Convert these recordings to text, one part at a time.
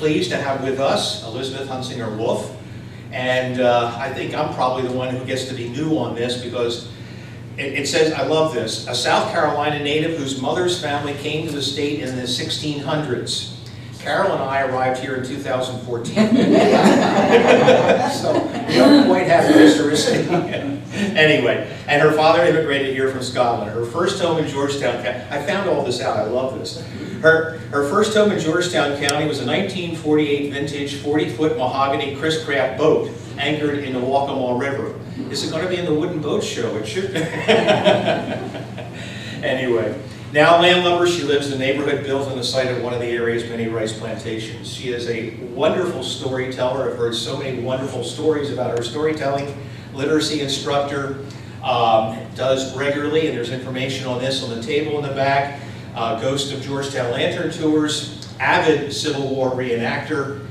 pleased to have with us Elizabeth Huntsinger Wolf. And I think I'm probably the one who gets to be new on this because it says, I love this, a South Carolina native whose mother's family came to the state in the 1600s. Carol and I arrived here in 2014. So we don't quite have historicity. Anyway, and her father immigrated here from Scotland. Her first home in Georgetown County, I found all this out, I love this. Her first home in Georgetown County was a 1948 vintage 40-foot mahogany Chris Craft boat anchored in the Waccamaw River. Is it going to be in the Wooden Boat Show? It should be. Anyway. Now landlubber, she lives in a neighborhood built on the site of one of the area's many rice plantations. She is a wonderful storyteller. I've heard so many wonderful stories about her storytelling. Literacy instructor, does regularly, and there's information on this on the table in the back. Ghost of Georgetown Lantern Tours, avid Civil War reenactor,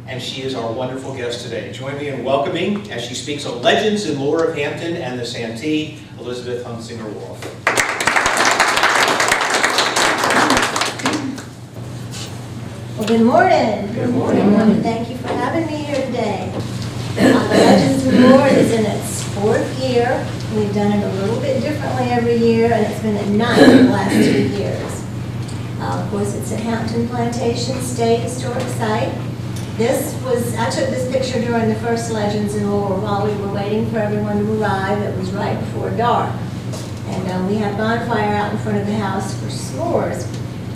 and she is our wonderful guest today. Join me in welcoming, as she speaks on legends and lore of Hampton and the Santee, Elizabeth Huntsinger Wolf. Well, good morning. Good morning. Thank you for having me here today. Legends and Lore is in its 4th year. We've done it a little bit differently every year, and it's been at 9 in the last 2 years. Of course, it's at Hampton Plantation State Historic Site. I took this picture during the first Legends and Lore while we were waiting for everyone to arrive. It was right before dark. And we had a bonfire out in front of the house for s'mores.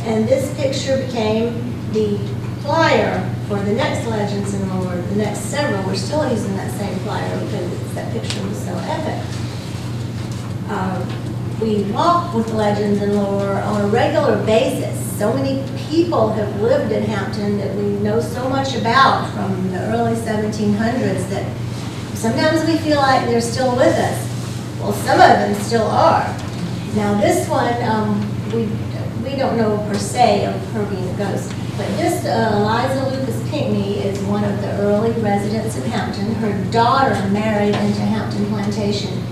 And this picture became the flyer for the next Legends and Lore, the next several. We're still using that same flyer because that picture was so epic. We walk with Legends and Lore on a regular basis. So many people have lived in Hampton that we know so much about from the early 1700s that sometimes we feel like they're still with us. Well, some of them still are. Now this one, we don't know per se of her being a ghost. But this Eliza Lucas Pinckney is one of the early residents of Hampton. Her daughter married into Hampton Plantation.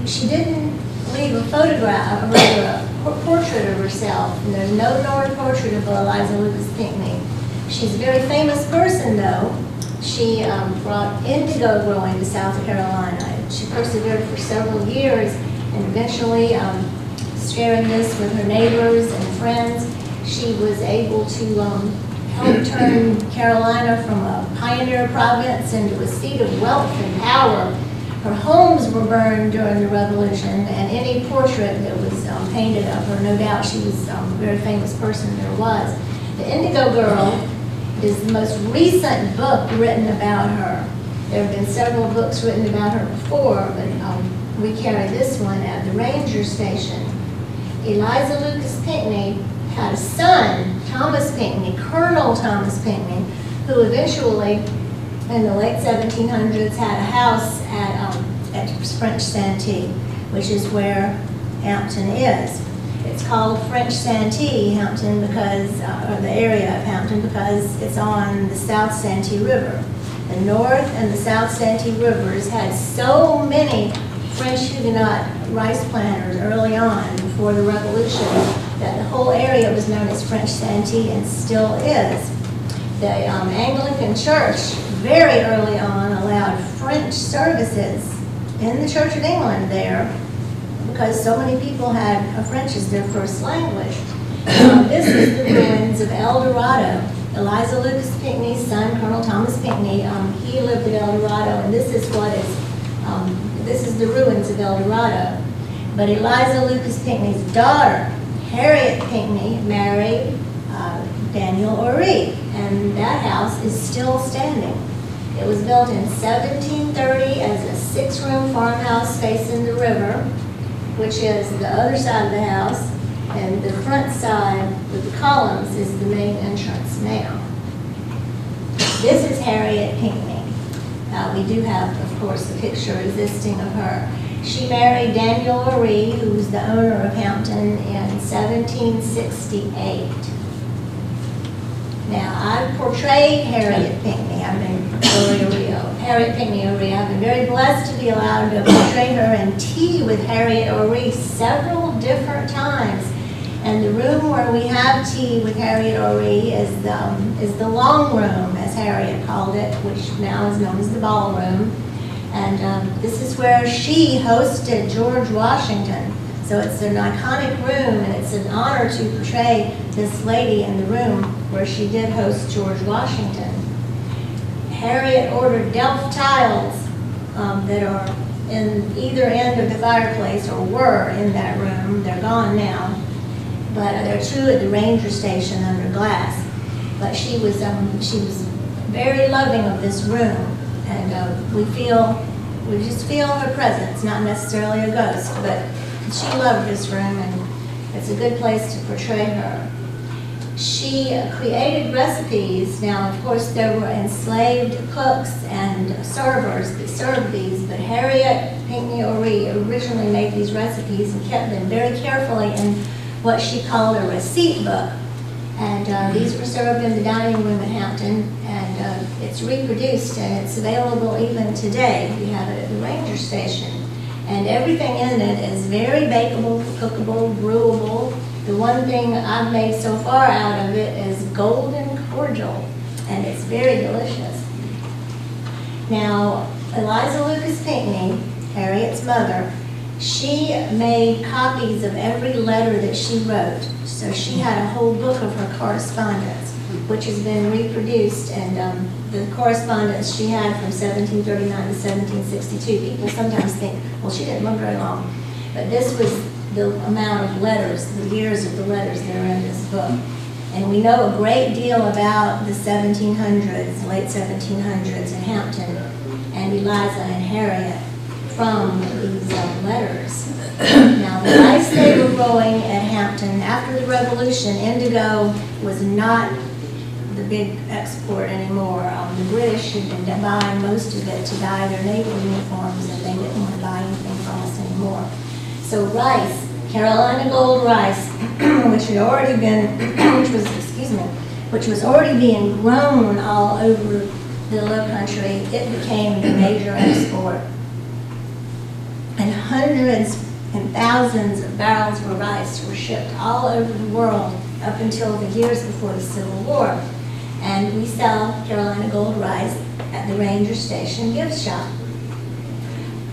She didn't leave a photograph, a portrait of herself. And there's no known portrait of Eliza Lucas Pinckney. She's a very famous person, though. She brought indigo growing to South Carolina. She persevered for several years, and eventually, sharing this with her neighbors and friends, she was able to help turn Carolina from a pioneer province into a seat of wealth and power. Her homes were burned during the Revolution, and any portrait that was painted of her, no doubt she was a very famous person there was. The Indigo Girl is the most recent book written about her. There have been several books written about her before, but we carry this one at the ranger station. Eliza Lucas Pinckney had a son, Thomas Pinckney, Colonel Thomas Pinckney, who eventually, in the late 1700s, had a house at French Santee, which is where Hampton is. It's called French Santee, Hampton, because, or the area of Hampton, because it's on the South Santee River. The North and the South Santee Rivers had so many French Huguenot rice planters early on, before the Revolution, that the whole area was known as French Santee and still is. The Anglican Church, very early on, allowed French services in the Church of England there because so many people had French as their first language. This is the ruins of El Dorado. Eliza Lucas Pinckney's son, Colonel Thomas Pinckney, he lived at El Dorado, and this is the ruins of El Dorado. But Eliza Lucas Pinckney's daughter, Harriet Pinckney, married Daniel Oree, and that house is still standing. It was built in 1730 as a 6-room farmhouse facing the river, which is the other side of the house, and the front side with the columns is the main entrance now. This is Harriet Pinckney. We do have, of course, a picture existing of her. She married Daniel Oree, who was the owner of Hampton, in 1768. Now, I've portrayed Harriet Pinckney. Harriet Pinckney Oree. I've been very blessed to be allowed to portray her in tea with Harriet Oree several different times. And the room where we have tea with Harriet O'Ree is the long room, as Harriet called it, which now is known as the ballroom. And this is where she hosted George Washington. So it's an iconic room, and it's an honor to portray this lady in the room where she did host George Washington. Harriet ordered Delft tiles that are in either end of the fireplace, or were in that room. They're gone now. But there are two at the ranger station under glass. But she was very loving of this room, and we just feel her presence, not necessarily a ghost, but she loved this room, and it's a good place to portray her. She created recipes. Now, of course, there were enslaved cooks and servers that served these, but Harriet Pinckney O'Ree originally made these recipes and kept them very carefully in what she called a receipt book. And these were served in the dining room at Hampton, and it's reproduced, and it's available even today. We have it at the ranger station. And everything in it is very bakeable, cookable, brewable. The one thing I've made so far out of it is golden cordial, and it's very delicious. Now, Eliza Lucas Pinckney, Harriet's mother, she made copies of every letter that she wrote. So she had a whole book of her correspondence, which has been reproduced, and the correspondence she had from 1739 to 1762. People sometimes think, well, she didn't live very long. But this was the amount of letters, the years of the letters that are in this book. And we know a great deal about the 1700s, late 1700s in Hampton, and Eliza and Harriet from these letters. Now, the rice they were growing at Hampton, after the Revolution, indigo was not the big export anymore. The British had been buying most of it to dye their naval uniforms, and they didn't want to buy anything from us anymore. So rice, Carolina gold rice, which had already been, which was already being grown all over the Low Country, it became the major export. And hundreds and thousands of barrels of rice were shipped all over the world up until the years before the Civil War. And we sell Carolina gold rice at the ranger station gift shop.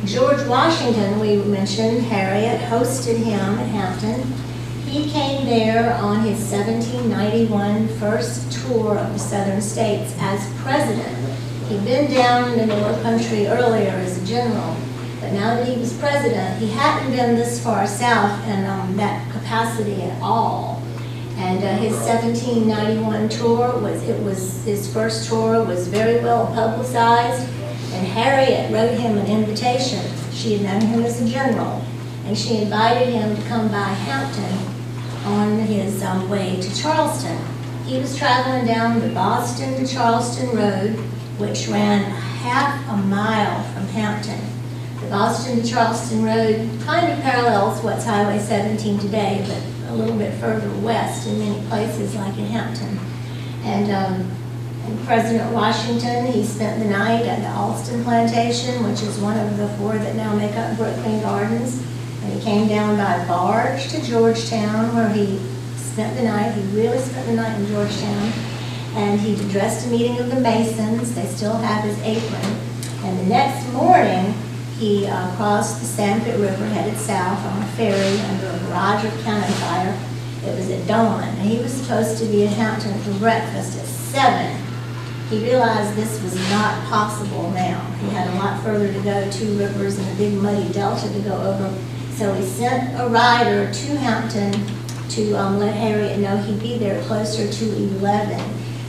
George Washington, we mentioned, Harriet hosted him at Hampton. He came there on his 1791 first tour of the southern states as president. He'd been down in the Low Country earlier as a general, but now that he was president, he hadn't been this far south in that capacity at all. And his 1791 tour his first tour was very well publicized, and Harriet wrote him an invitation. She had known him as a general, and she invited him to come by Hampton on his way to Charleston. He was traveling down the Boston to Charleston Road, which ran half a mile from Hampton. The Boston to Charleston Road kind of parallels what's Highway 17 today, but a little bit further west in many places, like in Hampton. And President Washington, he spent the night at the Hampton Plantation, which is one of the four that now make up Brooklyn Gardens. And he came down by barge to Georgetown, where he spent the night. He really spent the night in Georgetown. And he addressed a meeting of the Masons. They still have his apron. And the next morning, he crossed the Sanpit River, headed south on a ferry under a barrage of cannon fire. It was at dawn, and he was supposed to be in Hampton for breakfast at 7. He realized this was not possible now. He had a lot further to go, 2 rivers and a big muddy delta to go over. So he sent a rider to Hampton to let Harriet know he'd be there closer to 11.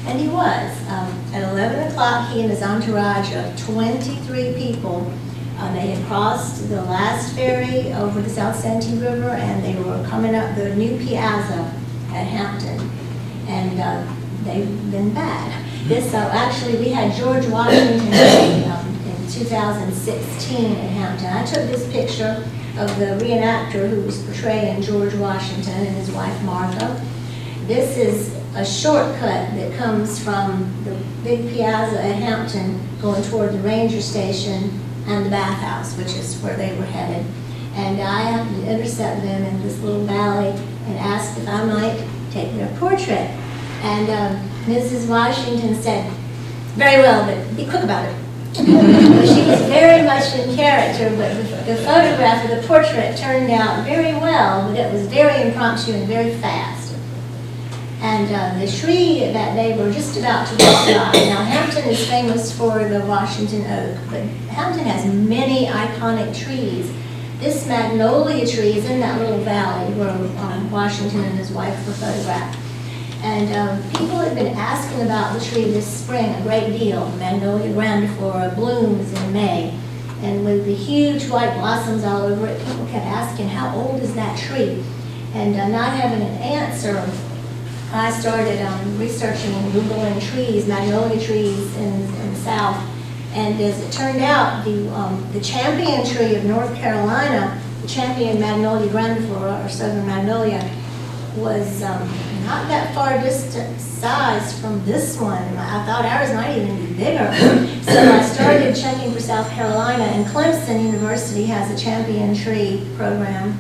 And he was. At 11 o'clock, he and his entourage of 23 people, they had crossed the last ferry over the South Santee River, and they were coming up the new piazza at Hampton. And they've been bad. Actually, we had George Washington in 2016 in Hampton. I took this picture of the reenactor who was portraying George Washington and his wife Martha. This is a shortcut that comes from the big piazza at Hampton going toward the ranger station and the bathhouse, which is where they were headed. And I happened to intercept them in this little valley, and asked if I might take their portrait. And Mrs. Washington said, "Very well, but be quick about it." Well, she was very much in character, but the photograph of the portrait turned out very well, but it was very impromptu and very fast. And the tree that they were just about to walk by. Now, Hampton is famous for the Washington oak, but Hampton has many iconic trees. This magnolia tree is in that little valley where Washington and his wife were photographed. And people have been asking about the tree this spring a great deal. Magnolia grandiflora blooms in May. And with the huge white blossoms all over it, people kept asking, how old is that tree? And not having an answer, I started researching and Googling trees, magnolia trees in the South. And as it turned out, the champion tree of North Carolina, the champion magnolia grandiflora, or southern magnolia, was not that far distant size from this one. I thought ours might even be bigger. So I started checking for South Carolina, and Clemson University has a champion tree program.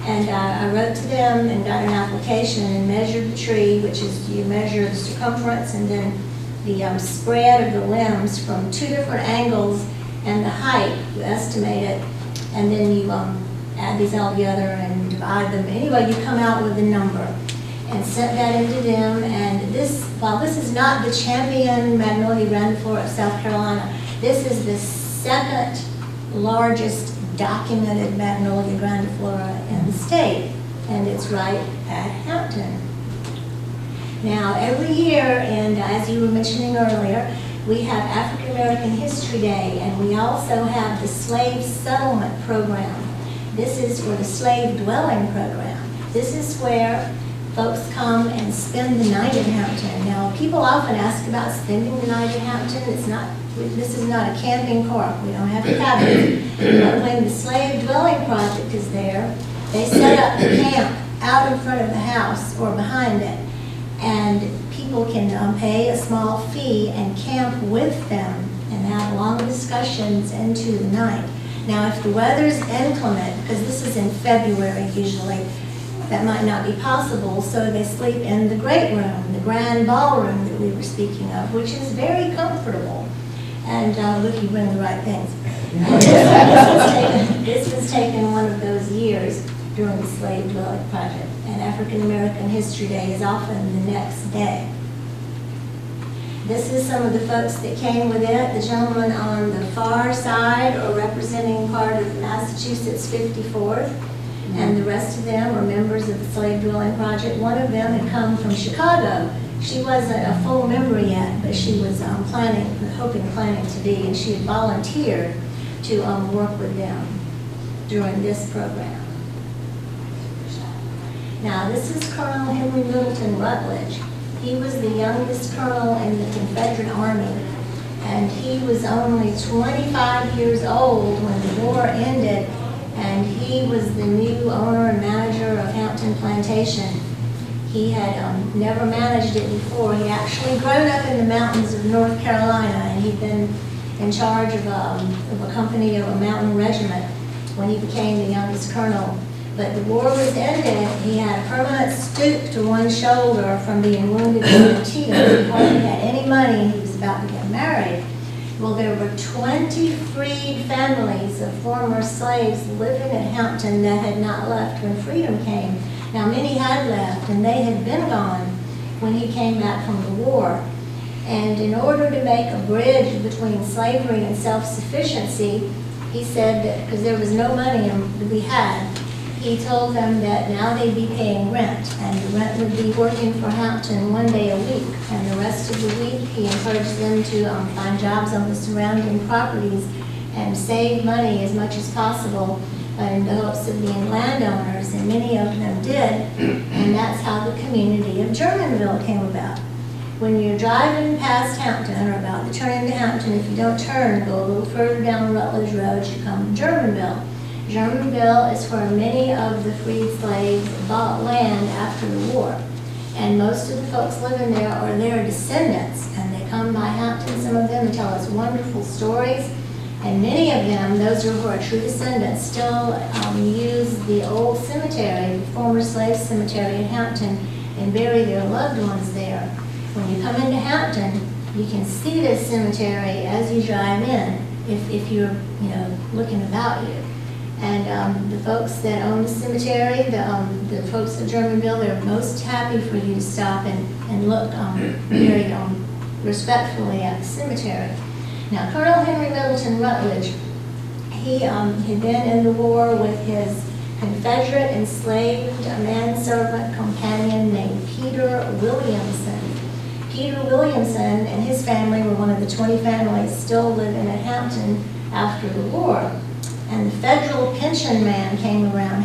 And I wrote to them and got an application and measured the tree, which is you measure the circumference and then the spread of the limbs from 2 different angles, and the height, you estimate it, and then you add these all together and divide them. Anyway, you come out with a number, and sent that into them. And this, while this is not the champion magnolia grandiflora of South Carolina, this is the second largest documented magnolia grandiflora in the state, and it's right at Hampton. Now, every year, and as you were mentioning earlier, we have African American History Day, and we also have the Slave Settlement Program. This is for the Slave Dwelling Program. This is where folks come and spend the night in Hampton. Now, people often ask about spending the night in Hampton. This is not a camping park. We don't have cabins. But when the Slave Dwelling Project is there, they set up the camp out in front of the house or behind it. And people can pay a small fee and camp with them and have long discussions into the night. Now, if the weather's inclement, because this is in February usually, that might not be possible, so they sleep in the great room, the grand ballroom that we were speaking of, which is very comfortable. And look, you bring the right things. This was taken one of those years during the Slave Dwelling Project, and African American History Day is often the next day. This is some of the folks that came with it. The gentleman on the far side are representing part of Massachusetts 54th, and the rest of them are members of the Slave Dwelling Project. One of them had come from Chicago. She wasn't a full member yet, but she was planning to be, and she had volunteered to work with them during this program. Now, this is Colonel Henry Littleton Rutledge. He was the youngest colonel in the Confederate Army, and he was only 25 years old when the war ended, and he was the new owner and manager of Hampton Plantation. He had never managed it before. He actually grown up in the mountains of North Carolina, and he'd been in charge of a company of a mountain regiment when he became the youngest colonel. But the war was ended. He had a permanent stoop to one shoulder from being wounded in Antietam. He hardly had any money, and he was about to get married. Well, there were 20 freed families of former slaves living at Hampton that had not left when freedom came. Now, many had left, and they had been gone when he came back from the war. And in order to make a bridge between slavery and self-sufficiency, he said that because there was no money to be had, he told them that now they'd be paying rent, and the rent would be working for Hampton 1 day a week, and the rest of the week he encouraged them to find jobs on the surrounding properties and save money as much as possible in the hopes of being landowners, and many of them did, and that's how the community of Germanville came about. When you're driving past Hampton, or about to turn into Hampton, if you don't turn, go a little further down Rutledge Road, you come to Germanville. Germanville is where many of the freed slaves bought land after the war. And most of the folks living there are their descendants, and they come by Hampton, some of them, and tell us wonderful stories. And many of them, those who are true descendants, still use the old cemetery, the former slave cemetery in Hampton, and bury their loved ones there. When you come into Hampton, you can see this cemetery as you drive in, if you're, looking about you. And the folks that own the cemetery, the folks at Germanville, they're most happy for you to stop and look very respectfully at the cemetery. Now, Colonel Henry Middleton Rutledge, he had been in the war with his Confederate enslaved manservant companion named Peter Williamson. Peter Williamson and his family were one of the 20 families still living at Hampton after the war. And the federal pension man came around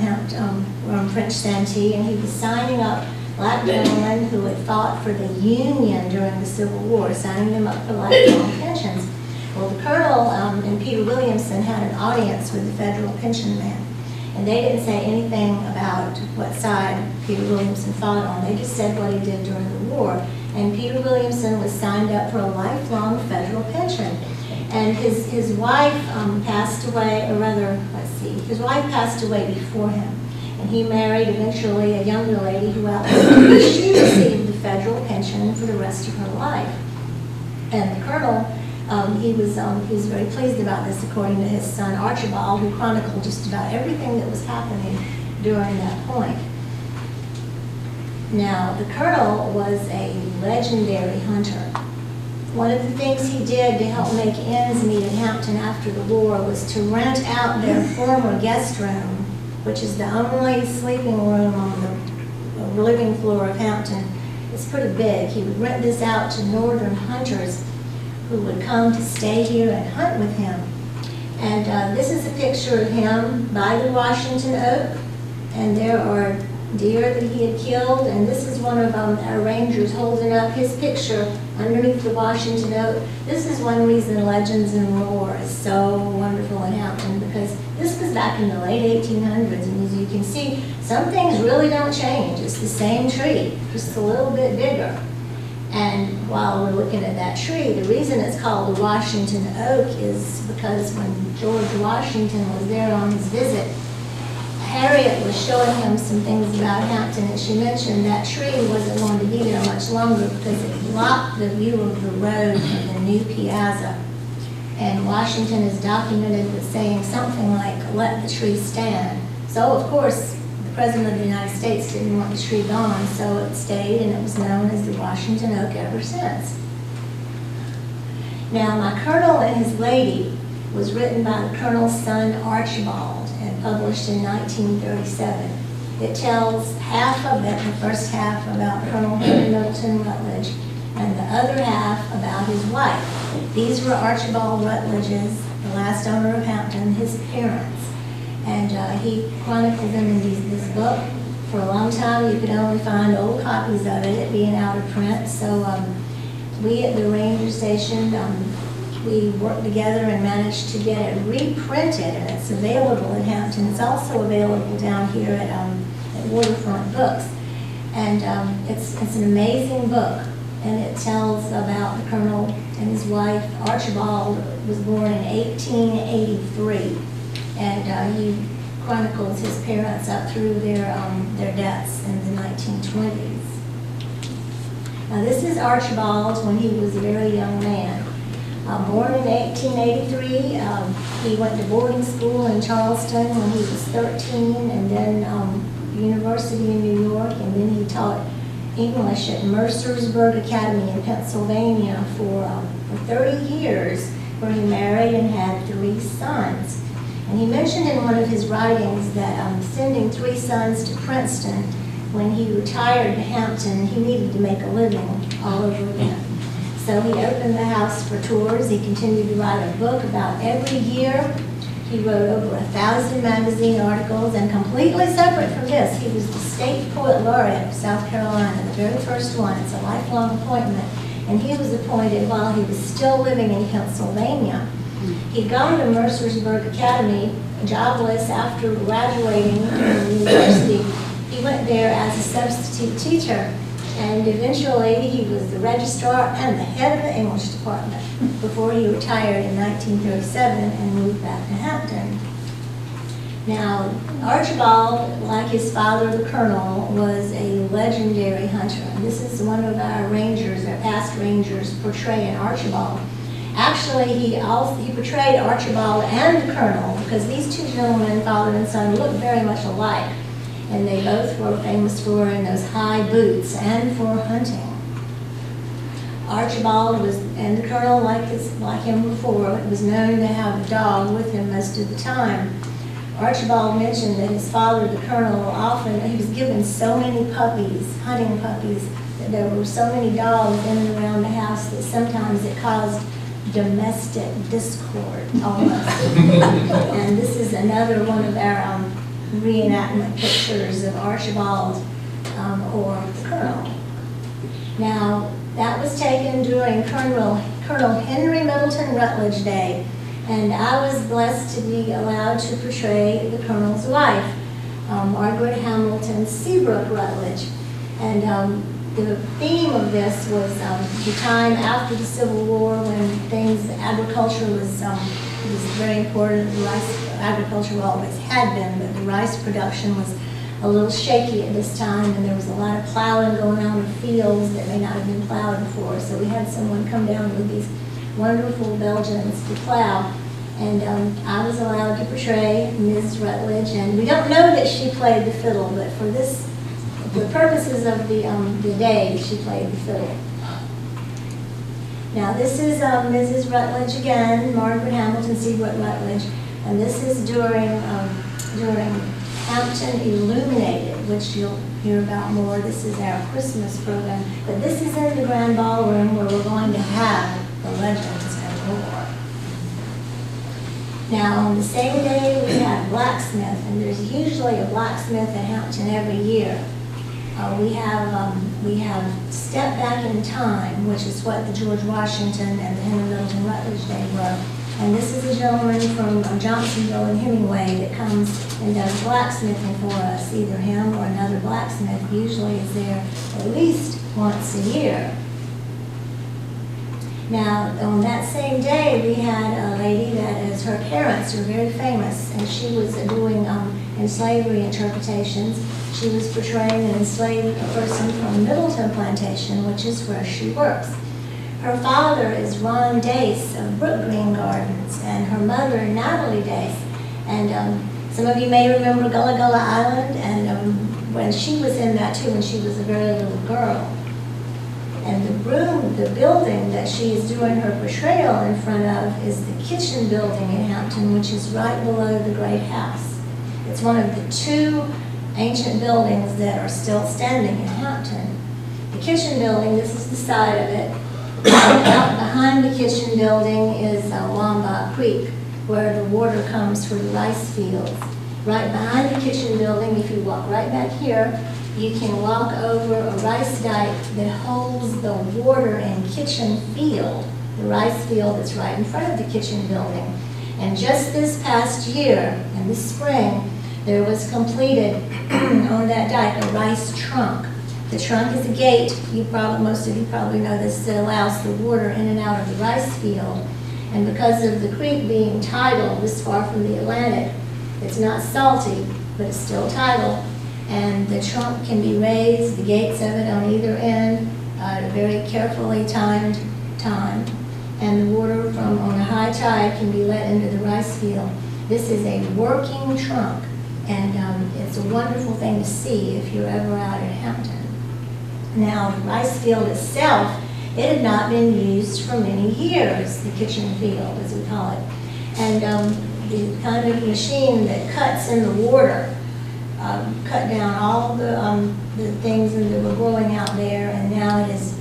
French Santee, and he was signing up black gentlemen who had fought for the Union during the Civil War, signing them up for lifelong pensions. Well, the Colonel and Peter Williamson had an audience with the federal pension man, and they didn't say anything about what side Peter Williamson fought on. They just said what he did during the war. And Peter Williamson was signed up for a lifelong federal pension. And his wife passed away, or rather, his wife passed away before him. And he married eventually a younger lady who outlived. She received the federal pension for the rest of her life. And the Colonel, he was very pleased about this, according to his son Archibald, who chronicled just about everything that was happening during that point. Now, the Colonel was a legendary hunter. One of the things he did to help make ends meet in Hampton after the war was to rent out their former guest room, which is the only sleeping room on the living floor of Hampton. It's pretty big. He would rent this out to northern hunters who would come to stay here and hunt with him. And this is a picture of him by the Washington Oak, and there are deer that he had killed, and this is one of our rangers holding up his picture underneath the Washington Oak. This is one reason Legends and Lore is so wonderful in Hampton, because this was back in the late 1800s, and as you can see, some things really don't change. It's the same tree, just a little bit bigger. And while we're looking at that tree, the reason it's called the Washington Oak is because when George Washington was there on his visit, Harriet was showing him some things about Hampton, and she mentioned that tree wasn't going to be there much longer because it blocked the view of the road from the new piazza. And Washington is documented with saying something like, "Let the tree stand." So, of course, the President of the United States didn't want the tree gone, so it stayed, and it was known as the Washington Oak ever since. Now, My Colonel and His Lady was written by the Colonel's son, Archibald, and published in 1937. It tells half of it, the first half about Colonel Henry Middleton Rutledge, and the other half about his wife. These were Archibald Rutledge's, the last owner of Hampton, his parents. And he chronicled them in this book. For a long time, you could only find old copies of it being out of print. So we at the Ranger Station, we worked together and managed to get it reprinted, and it's available in Hampton. It's also available down here at Waterfront Books. And it's an amazing book, and it tells about the Colonel and his wife. Archibald was born in 1883, and he chronicles his parents up through their deaths in the 1920s. Now, this is Archibald when he was a very young man. Born in 1883, he went to boarding school in Charleston when he was 13, and then university in New York, and then he taught English at Mercersburg Academy in Pennsylvania for 30 years, where he married and had 3 sons. And he mentioned in one of his writings that sending 3 sons to Princeton, when he retired to Hampton, he needed to make a living all over again. So he opened the house for tours. He continued to write a book about every year. He wrote over 1,000 magazine articles, and completely separate from this, he was the state poet laureate of South Carolina, the very first one. It's a lifelong appointment. And he was appointed while he was still living in Pennsylvania. He'd gone to Mercersburg Academy, jobless after graduating from the university. He went there as a substitute teacher, And eventually, he was the registrar and the head of the English department before he retired in 1937 and moved back to Hampton. Now, Archibald, like his father, the colonel, was a legendary hunter. And this is one of our rangers, our past rangers, portraying Archibald. Actually, he portrayed Archibald and the colonel because these two gentlemen, father and son, looked very much alike. And they both were famous for wearing those high boots and for hunting. Archibald was, and the colonel, like him before, was known to have a dog with him most of the time. Archibald mentioned that his father, the colonel, he was given so many puppies, hunting puppies, that there were so many dogs in and around the house that sometimes it caused domestic discord almost. And this is another one of our reenactment pictures of Archibald or the colonel. Now, that was taken during Colonel Henry Middleton Rutledge Day, and I was blessed to be allowed to portray the colonel's wife, Margaret Hamilton Seabrook Rutledge. And the theme of this was the time after the Civil War when agriculture was very important. Agriculture always had been, but the rice production was a little shaky at this time, and there was a lot of plowing going on in fields that may not have been plowed before. So we had someone come down with these wonderful Belgians to plow, and I was allowed to portray Ms. Rutledge, and we don't know that she played the fiddle, but for the purposes of the day, she played the fiddle. Now this is Mrs. Rutledge again, Margaret Hamilton Seabrook Rutledge, and this is during Hampton Illuminated, which you'll hear about more. This is our Christmas program, but this is in the Grand Ballroom where we're going to have the legends and lore. Now on the same day we have blacksmith, and there's usually a blacksmith at Hampton every year. We have Step Back in Time, which is what the George Washington and the Henry Middleton Rutledge Day were. And this is a gentleman from Johnsonville and Hemingway that comes and does blacksmithing for us. Either him or another blacksmith usually is there at least once a year. Now, on that same day, we had a lady that, as her parents were very famous, and she was doing slavery interpretations. She was portraying an enslaved person from Middleton Plantation, which is where she works. Her father is Ron Dace of Brook Green Gardens, and her mother, Natalie Dace. And some of you may remember Gullah Gullah Island, and when she was in that too, when she was a very little girl. And the building that she is doing her portrayal in front of is the kitchen building in Hampton, which is right below the Great House. It's one of the two ancient buildings that are still standing in Hampton. The kitchen building, this is the side of it. Out behind the kitchen building is Wamba Creek, where the water comes for the rice fields. Right behind the kitchen building, if you walk right back here, you can walk over a rice dike that holds the water in Kitchen Field, the rice field that's right in front of the kitchen building. And just this past year, in the spring, there was completed on that dike a rice trunk. The trunk is a gate, most of you probably know this, that allows the water in and out of the rice field. And because of the creek being tidal this far from the Atlantic, it's not salty, but it's still tidal. And the trunk can be raised, the gates of it on either end, at a very carefully timed time. And the water from on a high tide can be let into the rice field. This is a working trunk, and it's a wonderful thing to see if you're ever out at Hampton. Now, the rice field itself, it had not been used for many years, the kitchen field, as we call it. And the kind of machine that cuts in the water cut down all the things that were growing out there, and now it is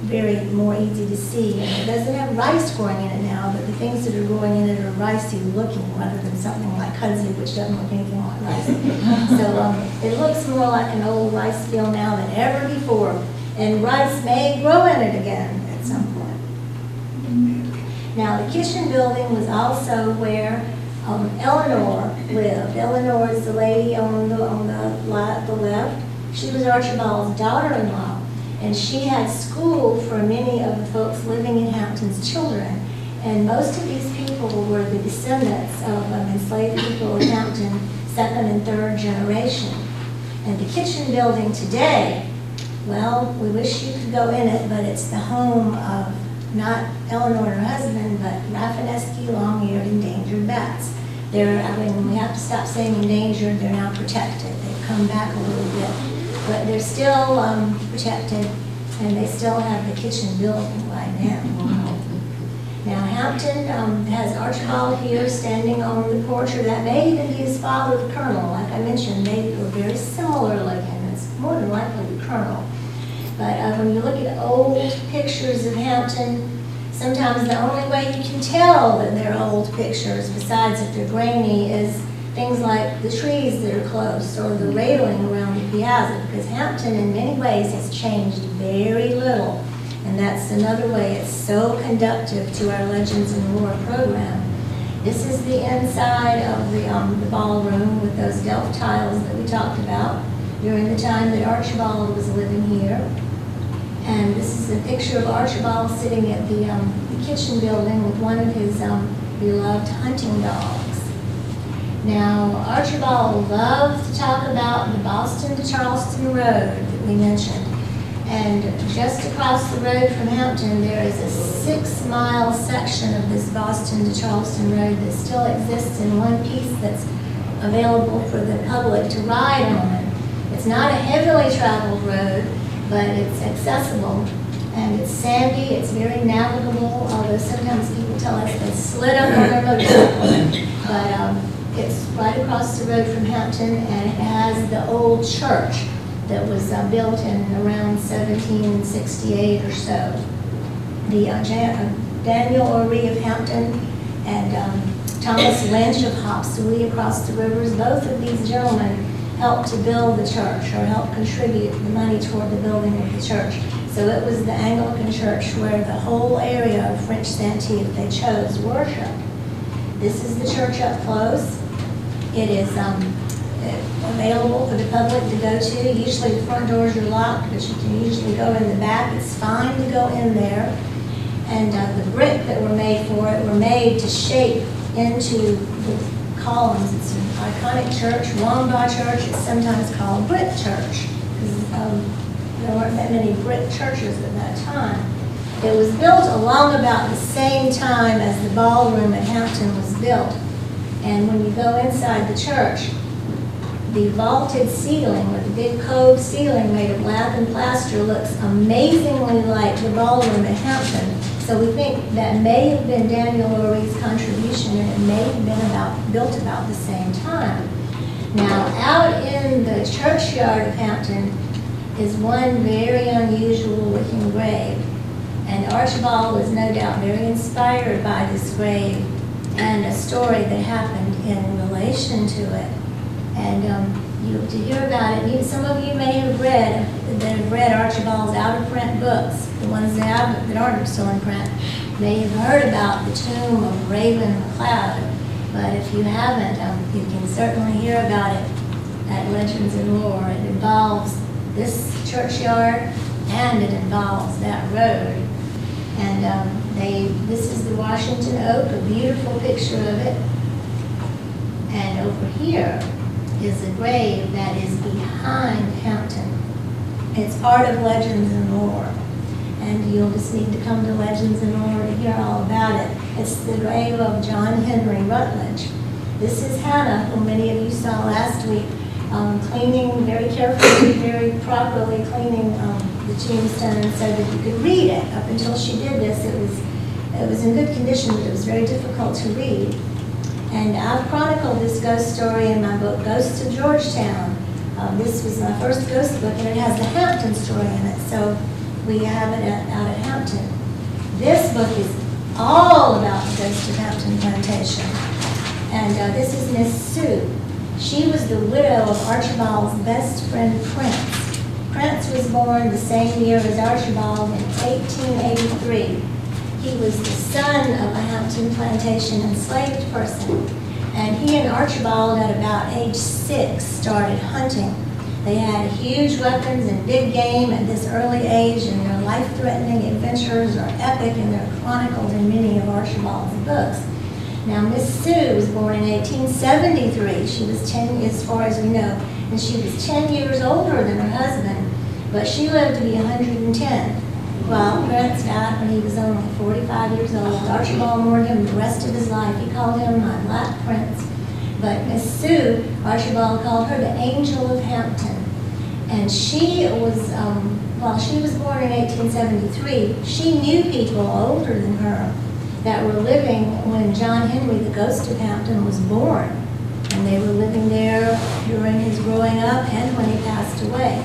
very more easy to see. And it doesn't have rice growing in it now, but the things that are growing in it are ricey looking rather than something like kudzu, which doesn't look anything like rice. So it looks more like an old rice field now than ever before, and rice may grow in it again at some point. Now, the kitchen building was also where Eleanor lived. Eleanor is the lady on the left. She was Archibald's daughter-in-law. And she had school for many of the folks living in Hampton's children. And most of these people were the descendants of enslaved people in Hampton, second and third generation. And the kitchen building today, well, we wish you could go in it, but it's the home of not Eleanor and her husband, but Rafinesque, long-eared, endangered bats. They're, I mean, we have to stop saying endangered, they're now protected. They've come back a little bit, but they're still protected, and they still have the kitchen building right now. Now, Hampton has Archibald here standing on the porch, or that may even be his father, the Colonel. Like I mentioned, they were very similar looking. It's more than likely the Colonel. But when you look at old pictures of Hampton, sometimes the only way you can tell that they're old pictures, besides if they're grainy, is things like the trees that are close or the railing around the piazza, because Hampton in many ways has changed very little. And that's another way it's so conductive to our Legends and Lore program. This is the inside of the ballroom with those Delft tiles that we talked about during the time that Archibald was living here. And this is a picture of Archibald sitting at the kitchen building with one of his beloved hunting dogs. Now, Archibald loved to talk about the Boston to Charleston Road that we mentioned. And just across the road from Hampton, there is a 6-mile section of this Boston to Charleston Road that still exists in one piece that's available for the public to ride on. It's not a heavily traveled road, but it's accessible. And it's sandy, it's very navigable, although sometimes people tell us they slid up on their motorcycle. But it's right across the road from Hampton, and it has the old church that was built in around 1768 or so. The Daniel O'Ree of Hampton and Thomas Lynch of Hopsawee across the rivers, both of these gentlemen helped to build the church, or helped contribute the money toward the building of the church. So it was the Anglican church where the whole area of French Santee, if they chose, worshiped. This is the church up close. It is available for the public to go to. Usually the front doors are locked, but you can usually go in the back. It's fine to go in there. And the brick that were made for it were made to shape into the columns. It's an iconic church, Wamba Church. It's sometimes called Brick Church, because there weren't that many brick churches at that time. It was built along about the same time as the ballroom at Hampton was built. And when you go inside the church, the vaulted ceiling, or the big cove ceiling made of lath and plaster, looks amazingly like the ballroom at Hampton. So we think that may have been Daniel O'Ree's contribution, and it may have been built about the same time. Now, out in the churchyard of Hampton is one very unusual looking grave. And Archibald was no doubt very inspired by this grave and a story that happened in relation to it. And to hear about it, some of you may have read Archibald's out-of-print books. The ones that aren't still in print may have heard about the tomb of Raven McLeod. But if you haven't, you can certainly hear about it at Legends and Lore. It involves this churchyard, and it involves that road. And this is the Washington Oak, a beautiful picture of it. And over here is a grave that is behind Hampton. It's part of Legends and Lore. And you'll just need to come to Legends and Lore to hear all about it. It's the grave of John Henry Rutledge. This is Hannah, who many of you saw last week, cleaning very carefully, very properly cleaning the tombstone so that you could read it. Up until she did this, it was in good condition, but it was very difficult to read. And I've chronicled this ghost story in my book, Ghosts of Georgetown. This was my first ghost book, and it has the Hampton story in it, so we have it out at Hampton. This book is all about the ghost of Hampton Plantation. And this is Miss Sue. She was the widow of Archibald's best friend, Prince. Prince was born the same year as Archibald in 1883. He was the son of a Hampton Plantation enslaved person. And he and Archibald, at about age 6, started hunting. They had huge weapons and big game at this early age, and their life-threatening adventures are epic, and they're chronicled in many of Archibald's books. Now, Miss Sue was born in 1873. She was 10, as far as we know, and she was 10 years older than her husband, but she lived to be 110. Well, Prince died when he was only 45 years old. Archibald mourned him the rest of his life. He called him my Black Prince. But Miss Sue, Archibald called her the Angel of Hampton. And she was, while she was born in 1873, she knew people older than her that were living when John Henry, the ghost of Hampton, was born. And they were living there during his growing up and when he passed away.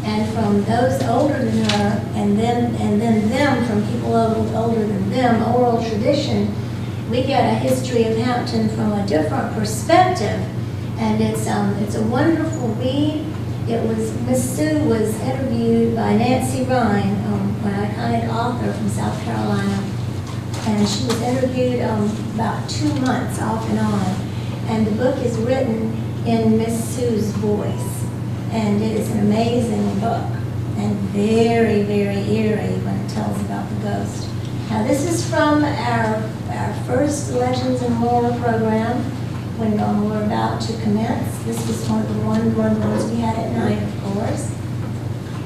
And from those older than her, and then them, from people older than them, oral tradition, we get a history of Hampton from a different perspective. And it's a wonderful read. It was, Miss Sue was interviewed by Nancy Rhine, an iconic author from South Carolina. And she was interviewed about 2 months off and on. And the book is written in Miss Sue's voice. And it is an amazing book and very, very eerie when it tells about the ghost. Now this is from our first Legends and Lore program when we're about to commence. This was one of the ones we had at night, of course.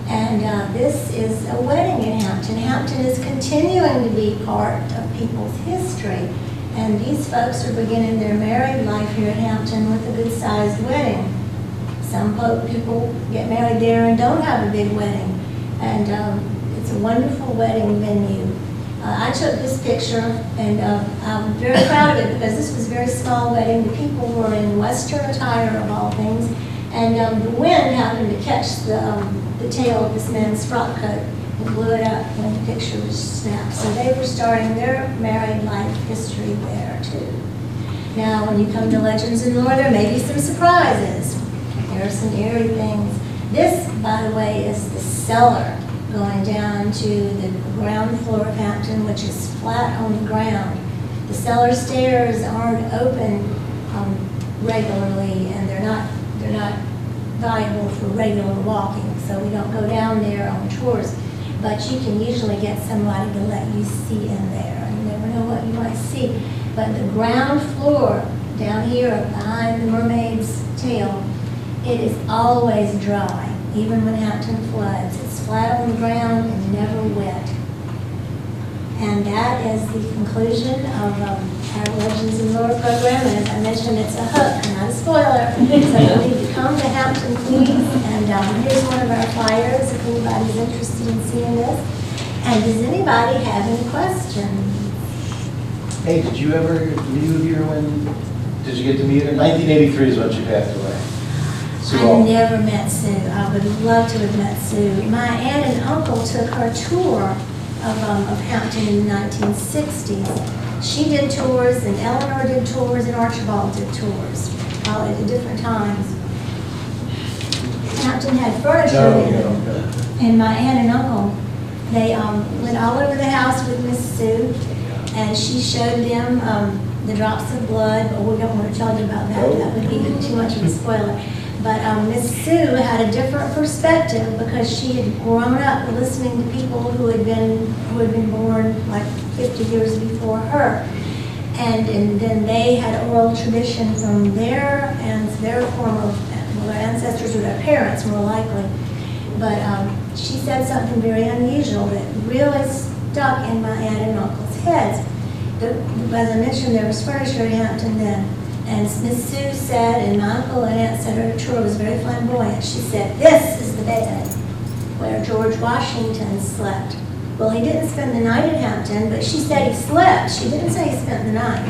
And this is a wedding in Hampton. Hampton is continuing to be part of people's history. And these folks are beginning their married life here at Hampton with a good-sized wedding. Some people get married there and don't have a big wedding. And it's a wonderful wedding venue. I took this picture, and I'm very proud of it because this was a very small wedding. The people were in Western attire, of all things. And the wind happened to catch the tail of this man's frock coat and blew it up when the picture was snapped. So they were starting their married life history there, too. Now, when you come to Legends and Lore, there may be some surprises. There are some eerie things. This, by the way, is the cellar going down to the ground floor of Hampton, which is flat on the ground. The cellar stairs aren't open regularly, and they're not viable for regular walking, so we don't go down there on tours. But you can usually get somebody to let you see in there. You never know what you might see. But the ground floor down here behind the mermaid's tail, it is always dry, even when Hampton floods. It's flat on the ground and never wet. And that is the conclusion of our Legends and Lore program. And as I mentioned, it's a hook, not a spoiler. So you need to come to Hampton, please. And here's one of our flyers if anybody's interested in seeing this. And does anybody have any questions? Hey, did you here when, did you get to meet her? 1983 is when she passed away. I never met Sue. I would love to have met Sue. My aunt and uncle took her tour of Hampton in the 1960s. She did tours, and Eleanor did tours, and Archibald did tours, all at different times. Hampton had furniture and my aunt and uncle, they went all over the house with Miss Sue, and she showed them the drops of blood, but we don't want to tell you about that. That would be too much of a spoiler. But Miss Sue had a different perspective because she had grown up listening to people who had been born like 50 years before her, and then they had oral tradition from their former their ancestors or their parents more likely. But she said something very unusual that really stuck in my aunt and uncle's heads. As I mentioned, there was furniture at Hampton then. And Miss Sue said, and my uncle and aunt said her tour was very flamboyant. She said, "This is the bed where George Washington slept." Well, he didn't spend the night at Hampton, but she said he slept. She didn't say he spent the night.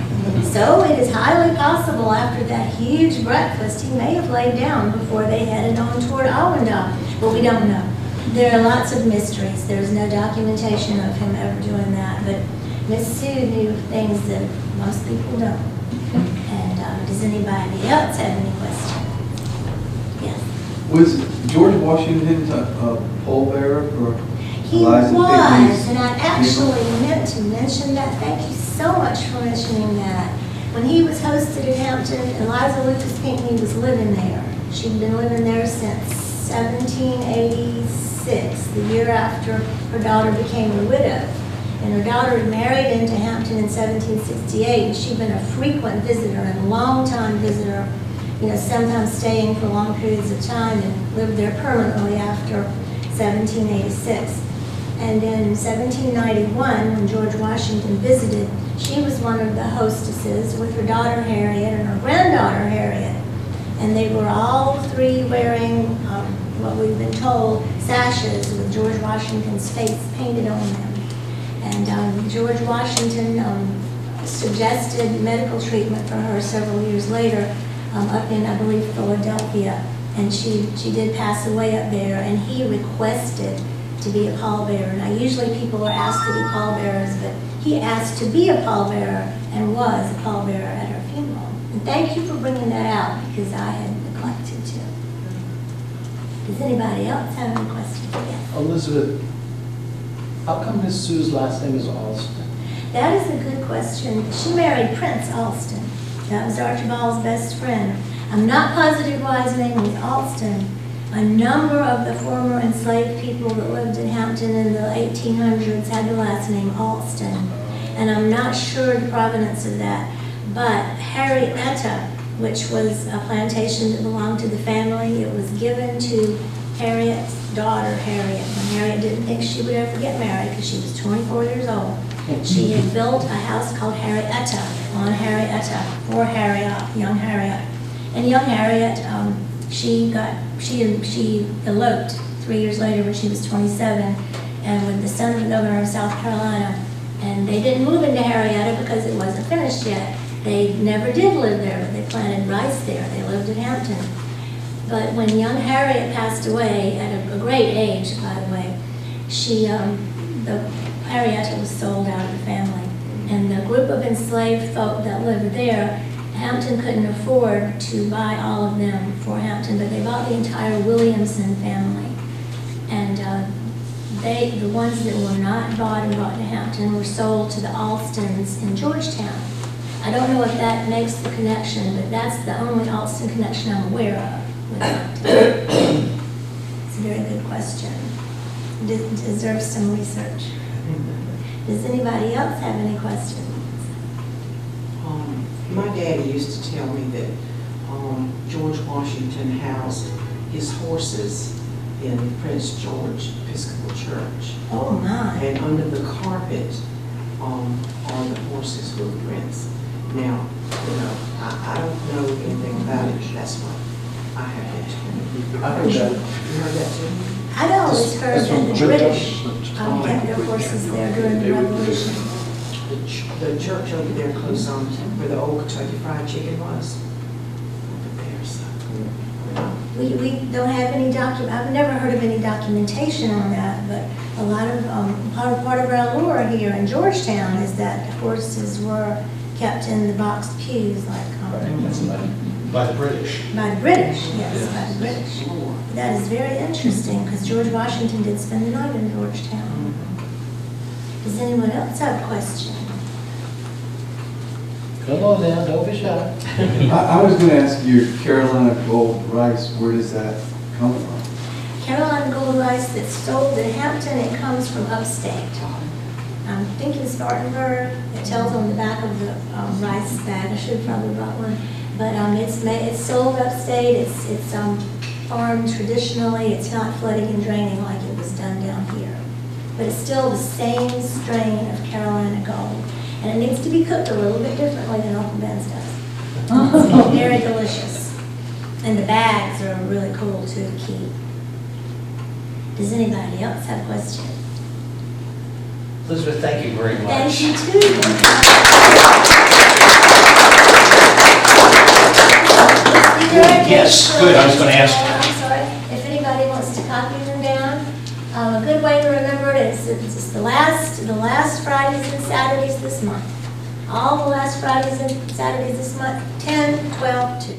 So it is highly possible after that huge breakfast, he may have laid down before they headed on toward Allendale. But we don't know. There are lots of mysteries. There's no documentation of him ever doing that. But Miss Sue knew things that most people don't. And does anybody else have any questions? Yes. Was George Washington a pallbearer for He Eliza was, Pinckney's and I actually meant to mention that. Thank you so much for mentioning that. When he was hosted at Hampton, Eliza Lucas Pinckney was living there. She'd been living there since 1786, the year after her daughter became a widow. And her daughter had married into Hampton in 1768, and she'd been a frequent visitor and a long-time visitor, you know, sometimes staying for long periods of time, and lived there permanently after 1786. And in 1791, when George Washington visited, she was one of the hostesses with her daughter Harriet and her granddaughter Harriet. And they were all three wearing what we've been told, sashes with George Washington's face painted on them. And George Washington suggested medical treatment for her several years later up in, I believe, Philadelphia. And she did pass away up there, and he requested to be a pallbearer. Now, usually people are asked to be pallbearers, but he asked to be a pallbearer and was a pallbearer at her funeral. And thank you for bringing that out, because I had neglected to. Does anybody else have any questions? Yes. Elizabeth, how come Miss Sue's last name is Alston? That is a good question. She married Prince Alston. That was Archibald's best friend. I'm not positive why his name was Alston. A number of the former enslaved people that lived in Hampton in the 1800s had the last name Alston. And I'm not sure the provenance of that. But Harrietta, which was a plantation that belonged to the family, it was given to Harriet's daughter, Harriet. When Harriet didn't think she would ever get married because she was 24 years old, she had built a house called Harrietta on Harrietta for Harriet, young Harriet. And young Harriet, she eloped 3 years later when she was 27, and with the son of the governor of South Carolina. And they didn't move into Harrietta because it wasn't finished yet. They never did live there, but they planted rice there. They lived in Hampton. But when young Harriet passed away, at a great age, by the way, Harrietta was sold out of the family. And the group of enslaved folk that lived there, Hampton couldn't afford to buy all of them for Hampton, but they bought the entire Williamson family. And the ones that were not bought and brought to Hampton were sold to the Alstons in Georgetown. I don't know if that makes the connection, but that's the only Alston connection I'm aware of with Hampton. It's a very good question. It deserves some research. Does anybody else have any questions? My daddy used to tell me that George Washington housed his horses in Prince George Episcopal Church. Oh my. And under the carpet are the horses' footprints. Now, you know, I don't know anything about it. That's what I have been told. I heard that. You heard that too? I'd always heard That's that from the the British British. kept their horses there during the Revolution. The church over there close on where the old Kentucky Fried Chicken was. Over there, so. We don't have any I've never heard of any documentation on that, but a lot of, part of our lore here in Georgetown is that horses were kept in the boxed pews like, By the British. by the British, yes, by the British. That is very interesting, because George Washington did spend the night in Georgetown. Does anyone else have a question? Come on now, don't be shy. I was going to ask you, Carolina Gold Rice, where does that come from? Carolina gold rice that's sold in Hampton, it comes from upstate. I'm thinking Spartanburg. It tells on the back of the rice bag. I should have probably brought one. But it's sold upstate. It's farmed traditionally. It's not flooding and draining like it was done down here. But it's still the same strain of Carolina Gold. And it needs to be cooked a little bit differently than Uncle Ben's does. It's very delicious. And the bags are really cool too to keep. Does anybody else have questions? Elizabeth, thank you very much. Thank you too. Yes, good. I was going to ask you. I'm sorry. If anybody wants to copy them down, a good way to remember it is it's the last Fridays and Saturdays this month. All the last Fridays and Saturdays this month, 10, 12, 2.